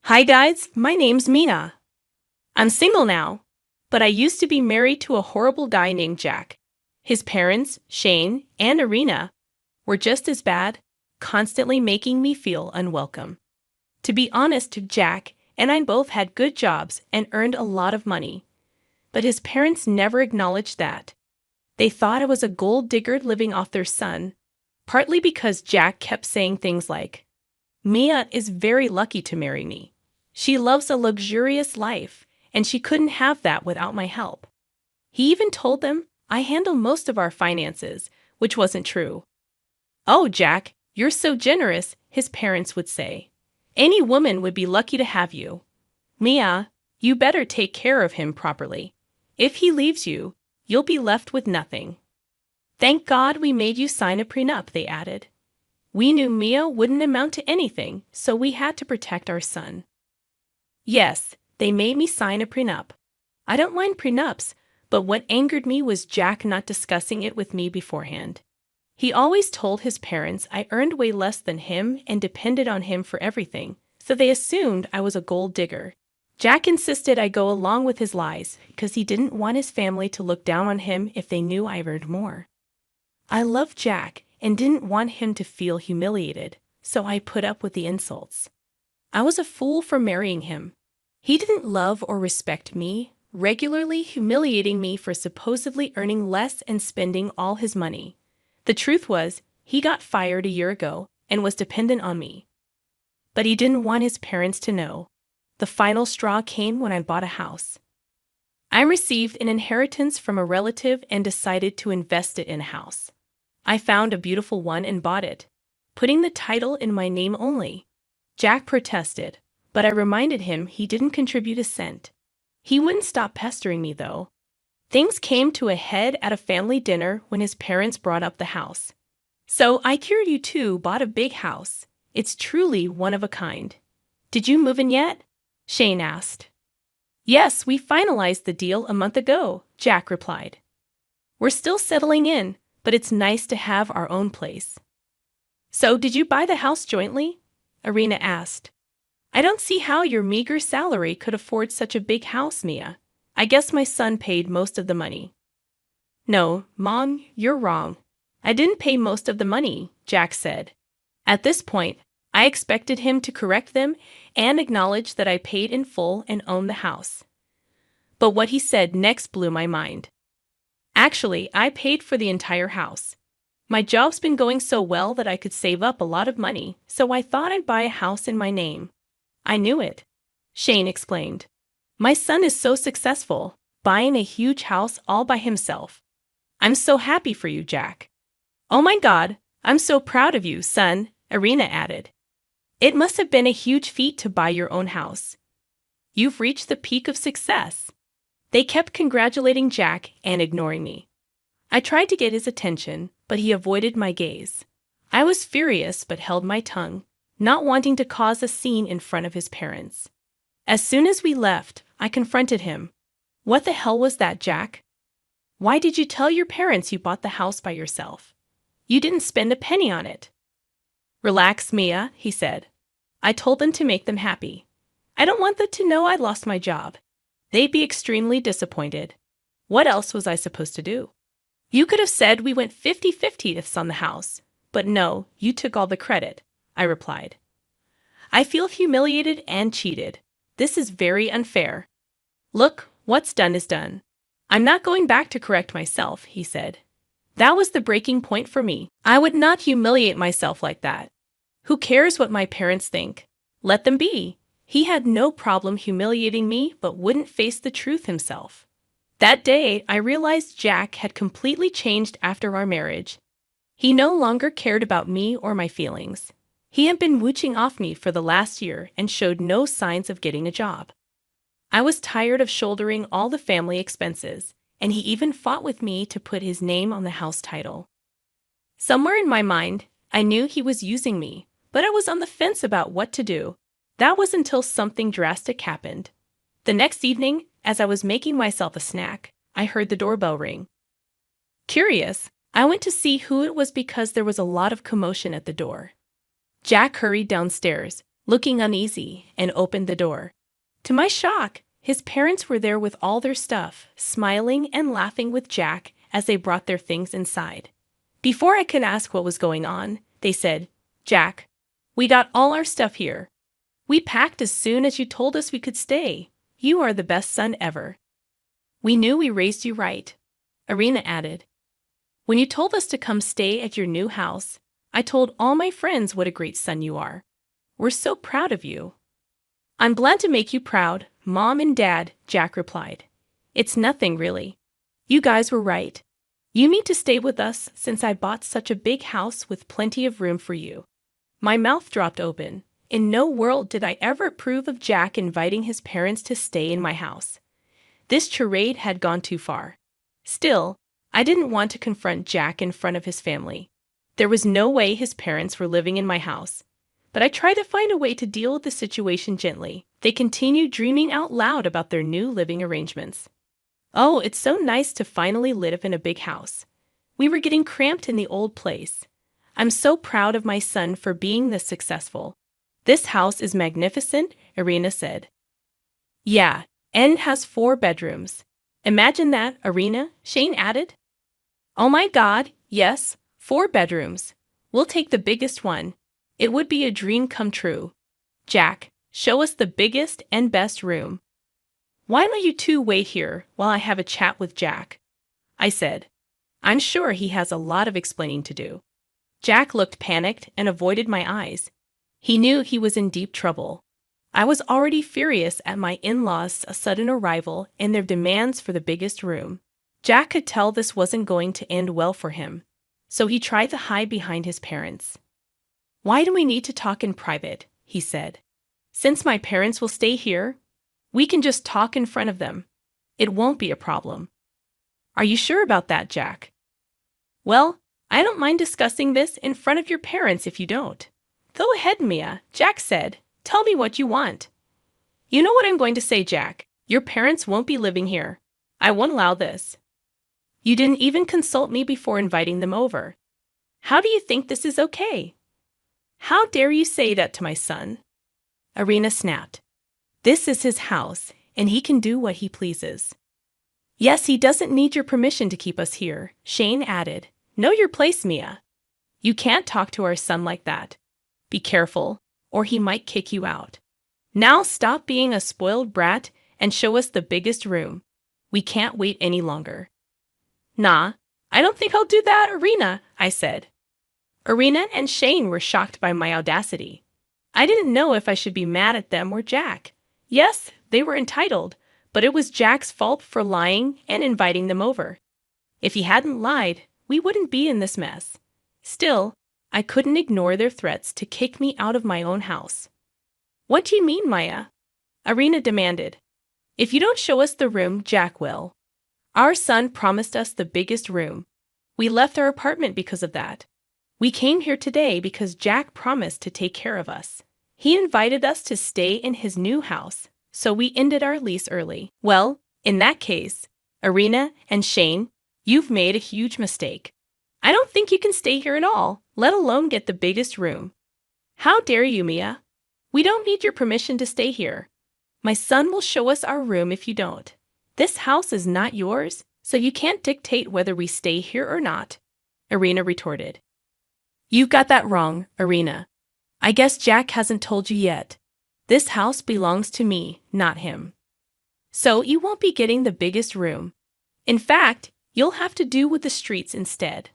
Hi guys, my name's Mina. I'm single now, but I used to be married to a horrible guy named Jack. His parents, Shane and Irina, were just as bad, constantly making me feel unwelcome. To be honest, Jack and I both had good jobs and earned a lot of money, but his parents never acknowledged that. They thought I was a gold digger living off their son, partly because Jack kept saying things like, Mia is very lucky to marry me. She loves a luxurious life, and she couldn't have that without my help. He even told them I handle most of our finances, which wasn't true. Oh, Jack, you're so generous, his parents would say. Any woman would be lucky to have you. Mia, you better take care of him properly. If he leaves you, you'll be left with nothing. Thank God we made you sign a prenup, they added. We knew Mia wouldn't amount to anything, so we had to protect our son. Yes, they made me sign a prenup. I don't mind prenups, but what angered me was Jack not discussing it with me beforehand. He always told his parents I earned way less than him and depended on him for everything, so they assumed I was a gold digger. Jack insisted I go along with his lies because he didn't want his family to look down on him if they knew I earned more. I loved Jack and didn't want him to feel humiliated, so I put up with the insults. I was a fool for marrying him. He didn't love or respect me, regularly humiliating me for supposedly earning less and spending all his money. The truth was, he got fired a year ago and was dependent on me. But he didn't want his parents to know. The final straw came when I bought a house. I received an inheritance from a relative and decided to invest it in a house. I found a beautiful one and bought it, putting the title in my name only. Jack protested, but I reminded him he didn't contribute a cent. He wouldn't stop pestering me, though. Things came to a head at a family dinner when his parents brought up the house. So I cured you too, bought a big house. It's truly one of a kind. Did you move in yet? Shane asked. Yes, we finalized the deal a month ago, Jack replied. We're still settling in, but it's nice to have our own place. So did you buy the house jointly? Irina asked. I don't see how your meager salary could afford such a big house, Mia. I guess my son paid most of the money. No, Mom, you're wrong. I didn't pay most of the money, Jack said. At this point, I expected him to correct them and acknowledge that I paid in full and owned the house. But what he said next blew my mind. Actually, I paid for the entire house. My job's been going so well that I could save up a lot of money, so I thought I'd buy a house in my name. I knew it, Shane explained. My son is so successful, buying a huge house all by himself. I'm so happy for you, Jack. Oh my God, I'm so proud of you, son, Irina added. It must have been a huge feat to buy your own house. You've reached the peak of success. They kept congratulating Jack and ignoring me. I tried to get his attention, but he avoided my gaze. I was furious but held my tongue, not wanting to cause a scene in front of his parents. As soon as we left, I confronted him. What the hell was that, Jack? Why did you tell your parents you bought the house by yourself? You didn't spend a penny on it. Relax, Mia, he said. I told them to make them happy. I don't want them to know I lost my job. They'd be extremely disappointed. What else was I supposed to do? You could have said we went 50-50 on the house, but no, you took all the credit, I replied. I feel humiliated and cheated. This is very unfair. Look, what's done is done. I'm not going back to correct myself, he said. That was the breaking point for me. I would not humiliate myself like that. Who cares what my parents think? Let them be. He had no problem humiliating me, but wouldn't face the truth himself. That day, I realized Jack had completely changed after our marriage. He no longer cared about me or my feelings. He had been mooching off me for the last year and showed no signs of getting a job. I was tired of shouldering all the family expenses, and he even fought with me to put his name on the house title. Somewhere in my mind, I knew he was using me, but I was on the fence about what to do. That was until something drastic happened. The next evening, as I was making myself a snack, I heard the doorbell ring. Curious, I went to see who it was because there was a lot of commotion at the door. Jack hurried downstairs, looking uneasy, and opened the door. To my shock, his parents were there with all their stuff, smiling and laughing with Jack as they brought their things inside. Before I could ask what was going on, they said, "Jack, we got all our stuff here. We packed as soon as you told us we could stay. You are the best son ever." "We knew we raised you right," Arena added. "When you told us to come stay at your new house, I told all my friends what a great son you are. We're so proud of you." "I'm glad to make you proud, Mom and Dad," Jack replied. "It's nothing, really. You guys were right. You need to stay with us since I bought such a big house with plenty of room for you." My mouth dropped open. In no world did I ever approve of Jack inviting his parents to stay in my house. This charade had gone too far. Still, I didn't want to confront Jack in front of his family. There was no way his parents were living in my house. But I tried to find a way to deal with the situation gently. They continued dreaming out loud about their new living arrangements. "Oh, it's so nice to finally live in a big house. We were getting cramped in the old place. I'm so proud of my son for being this successful. This house is magnificent," Arena said. "Yeah, and has 4 bedrooms. Imagine that, Arena," Shane added. "Oh my God, yes, 4 bedrooms. We'll take the biggest one. It would be a dream come true. Jack, show us the biggest and best room." "Why don't you two wait here while I have a chat with Jack?" I said. "I'm sure he has a lot of explaining to do." Jack looked panicked and avoided my eyes. He knew he was in deep trouble. I was already furious at my in-laws' sudden arrival and their demands for the biggest room. Jack could tell this wasn't going to end well for him, so he tried to hide behind his parents. "Why do we need to talk in private?" he said. "Since my parents will stay here, we can just talk in front of them. It won't be a problem." "Are you sure about that, Jack?" "Well, I don't mind discussing this in front of your parents if you don't." "Go ahead, Mia," Jack said. "Tell me what you want." "You know what I'm going to say, Jack. Your parents won't be living here. I won't allow this. You didn't even consult me before inviting them over. How do you think this is okay?" "How dare you say that to my son?" Arena snapped. "This is his house, and he can do what he pleases." "Yes, he doesn't need your permission to keep us here," Shane added. "Know your place, Mia. You can't talk to our son like that. Be careful, or he might kick you out. Now stop being a spoiled brat and show us the biggest room. We can't wait any longer." "Nah, I don't think I'll do that, Arena," I said. Arena and Shane were shocked by my audacity. I didn't know if I should be mad at them or Jack. Yes, they were entitled, but it was Jack's fault for lying and inviting them over. If he hadn't lied, we wouldn't be in this mess. Still, I couldn't ignore their threats to kick me out of my own house. "What do you mean, Maya?" Arena demanded. "If you don't show us the room, Jack will. Our son promised us the biggest room. We left our apartment because of that. We came here today because Jack promised to take care of us. He invited us to stay in his new house, so we ended our lease early." "Well, in that case, Arena and Shane, you've made a huge mistake. I don't think you can stay here at all, let alone get the biggest room." "How dare you, Mia? We don't need your permission to stay here. My son will show us our room if you don't. This house is not yours, so you can't dictate whether we stay here or not," Arena retorted. "You've got that wrong, Arena. I guess Jack hasn't told you yet. This house belongs to me, not him. So you won't be getting the biggest room. In fact, you'll have to do with the streets instead."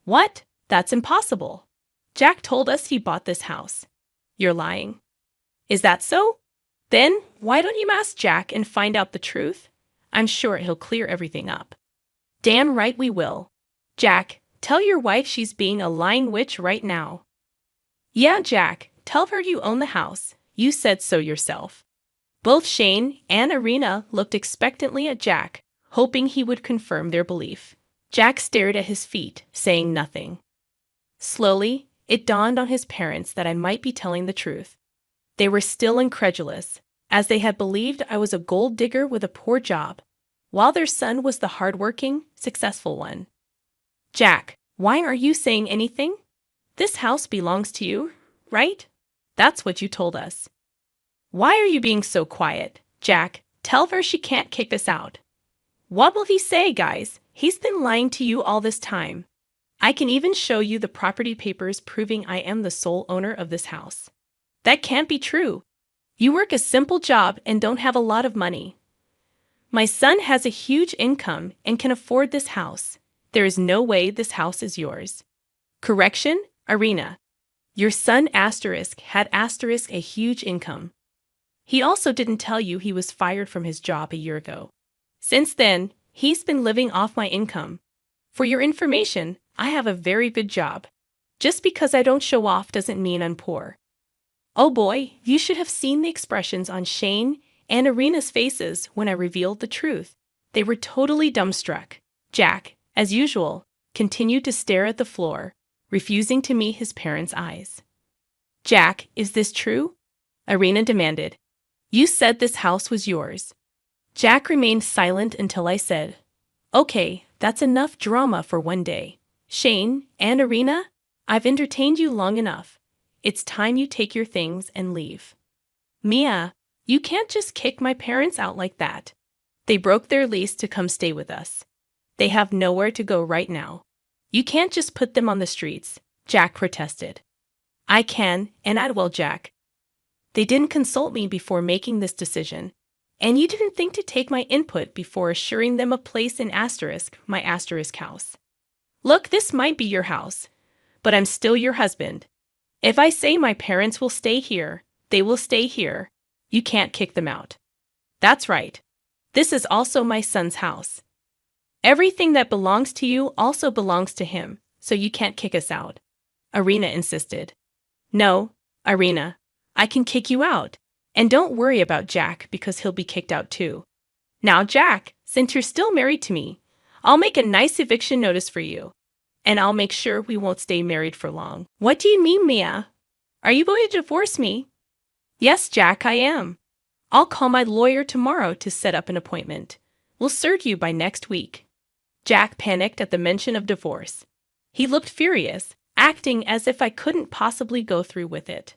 "What? That's impossible. Jack told us he bought this house." "You're lying." "Is that so? Then why don't you ask Jack and find out the truth? I'm sure he'll clear everything up." "Damn right we will. Jack, tell your wife she's being a lying witch right now." "Yeah, Jack, tell her you own the house. You said so yourself." Both Shane and Arena looked expectantly at Jack, hoping he would confirm their belief. Jack stared at his feet, saying nothing. Slowly, it dawned on his parents that I might be telling the truth. They were still incredulous, as they had believed I was a gold digger with a poor job, while their son was the hardworking, successful one. "Jack, why aren't you saying anything? This house belongs to you, right?" That's what you told us. Why are you being so quiet? Jack, tell her she can't kick us out. What will he say, guys? He's been lying to you all this time. I can even show you the property papers proving I am the sole owner of this house. That can't be true. You work a simple job and don't have a lot of money. My son has a huge income and can afford this house. There is no way this house is yours. Correction, Arena. Your son had a huge income. He also didn't tell you he was fired from his job a year ago. Since then, he's been living off my income. For your information, I have a very good job. Just because I don't show off doesn't mean I'm poor. Oh boy, you should have seen the expressions on Shane and Arena's faces when I revealed the truth. They were totally dumbstruck. Jack, as usual, continued to stare at the floor, refusing to meet his parents' eyes. Jack, is this true? Arena demanded. You said this house was yours. Jack remained silent until I said, Okay, that's enough drama for one day. Shane and Arena, I've entertained you long enough. It's time you take your things and leave. Mia, you can't just kick my parents out like that. They broke their lease to come stay with us. They have nowhere to go right now. You can't just put them on the streets, Jack protested. I can, and I will, Jack. They didn't consult me before making this decision, and you didn't think to take my input before assuring them a place in my asterisk house. Look, this might be your house, but I'm still your husband. If I say my parents will stay here, they will stay here. You can't kick them out. That's right. This is also my son's house. Everything that belongs to you also belongs to him, so you can't kick us out. Arena insisted. No, Arena, I can kick you out. And don't worry about Jack because he'll be kicked out too. Now, Jack, since you're still married to me, I'll make a nice eviction notice for you. And I'll make sure we won't stay married for long. What do you mean, Mia? Are you going to divorce me? Yes, Jack, I am. I'll call my lawyer tomorrow to set up an appointment. We'll serve you by next week. Jack panicked at the mention of divorce. He looked furious, acting as if I couldn't possibly go through with it.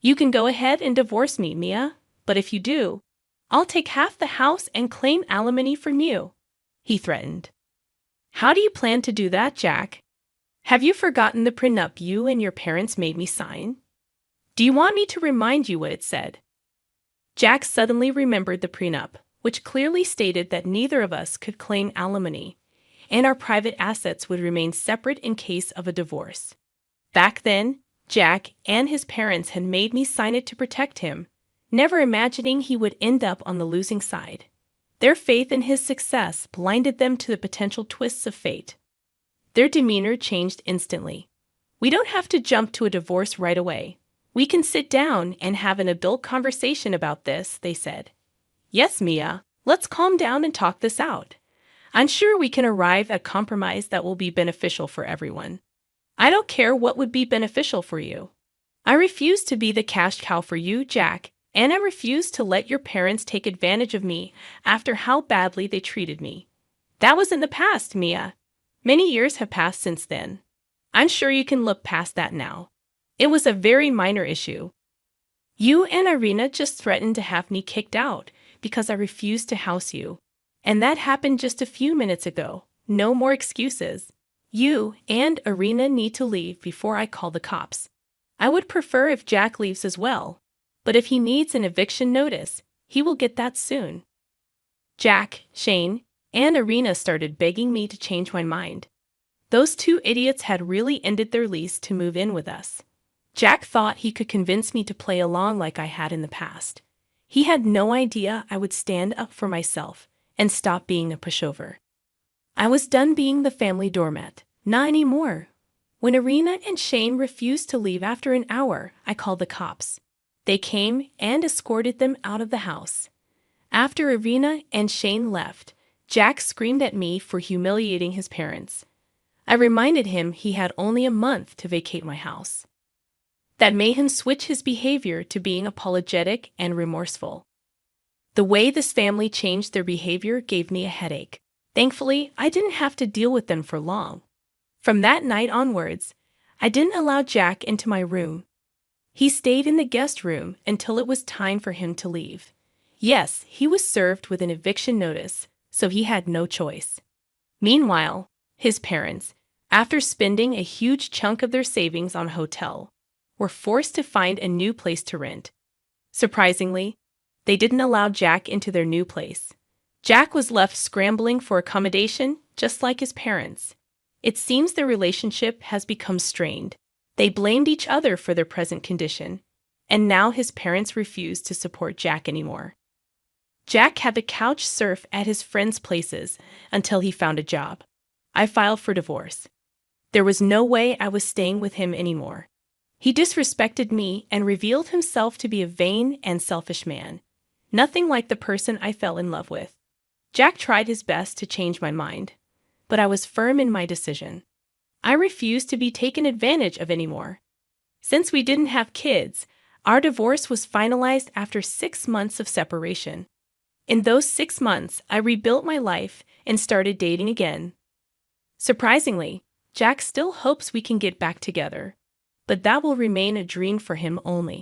You can go ahead and divorce me, Mia, but if you do, I'll take half the house and claim alimony from you, he threatened. How do you plan to do that, Jack? Have you forgotten the prenup you and your parents made me sign? Do you want me to remind you what it said? Jack suddenly remembered the prenup, which clearly stated that neither of us could claim alimony, and our private assets would remain separate in case of a divorce. Back then, Jack and his parents had made me sign it to protect him, never imagining he would end up on the losing side. Their faith in his success blinded them to the potential twists of fate. Their demeanor changed instantly. We don't have to jump to a divorce right away. We can sit down and have an adult conversation about this, they said. Yes, Mia, let's calm down and talk this out. I'm sure we can arrive at a compromise that will be beneficial for everyone. I don't care what would be beneficial for you. I refuse to be the cash cow for you, Jack, and I refuse to let your parents take advantage of me after how badly they treated me. That was in the past, Mia. Many years have passed since then. I'm sure you can look past that now. It was a very minor issue. You and Irina just threatened to have me kicked out because I refused to house you. And that happened just a few minutes ago. No more excuses. You and Irina need to leave before I call the cops. I would prefer if Jack leaves as well, but if he needs an eviction notice, he will get that soon. Jack, Shane, and Irina started begging me to change my mind. Those two idiots had really ended their lease to move in with us. Jack thought he could convince me to play along like I had in the past. He had no idea I would stand up for myself and stop being a pushover. I was done being the family doormat. Not anymore. When Irina and Shane refused to leave after an hour, I called the cops. They came and escorted them out of the house. After Irina and Shane left, Jack screamed at me for humiliating his parents. I reminded him he had only a month to vacate my house. That made him switch his behavior to being apologetic and remorseful. The way this family changed their behavior gave me a headache. Thankfully, I didn't have to deal with them for long. From that night onwards, I didn't allow Jack into my room. He stayed in the guest room until it was time for him to leave. Yes, he was served with an eviction notice, so he had no choice. Meanwhile, his parents, after spending a huge chunk of their savings on a hotel, were forced to find a new place to rent. Surprisingly, they didn't allow Jack into their new place. Jack was left scrambling for accommodation, just like his parents. It seems their relationship has become strained. They blamed each other for their present condition, and now his parents refuse to support Jack anymore. Jack had to couch surf at his friends' places until he found a job. I filed for divorce. There was no way I was staying with him anymore. He disrespected me and revealed himself to be a vain and selfish man, nothing like the person I fell in love with. Jack tried his best to change my mind, but I was firm in my decision. I refused to be taken advantage of anymore. Since we didn't have kids, our divorce was finalized after 6 months of separation. In those 6 months, I rebuilt my life and started dating again. Surprisingly, Jack still hopes we can get back together, but that will remain a dream for him only.